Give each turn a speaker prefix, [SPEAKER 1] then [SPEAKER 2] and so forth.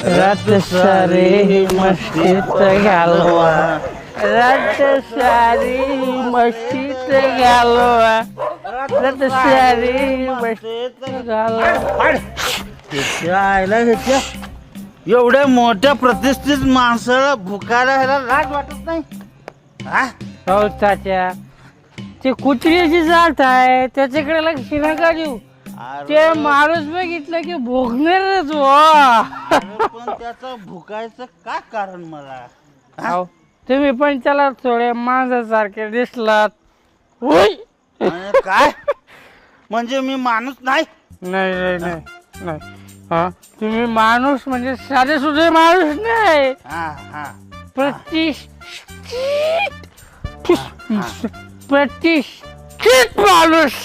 [SPEAKER 1] रात सारी मस्तीत घालवा, रात सारी मस्तीत घालवा, रात सारी मस्तीत घालवा.
[SPEAKER 2] आयला घेतल्या एवढ्या मोठ्या प्रतिष्ठित माणसाला भुकायला ह्याला लाज वाटत नाही हा?
[SPEAKER 1] हो तात्या, ते कुत्र्याची जात आहे त्याच्याकडे लक्ष नका देऊ. ते माणूस बघितलं की भोगणारच हो.
[SPEAKER 2] अरे पण त्याचं भुकायचं का कारण मला हा?
[SPEAKER 1] अहो, तुम्ही पण त्याला थोडे माणसासारखे दिसलात. होय.
[SPEAKER 2] आणि काय म्हणजे मी माणूस नाही
[SPEAKER 1] नाही नाही नाही नाही. हा, तुम्ही माणूस म्हणजे साधे सुधे माणूस नाही.
[SPEAKER 2] हा हा
[SPEAKER 1] प्रतिष्ठित माणूस.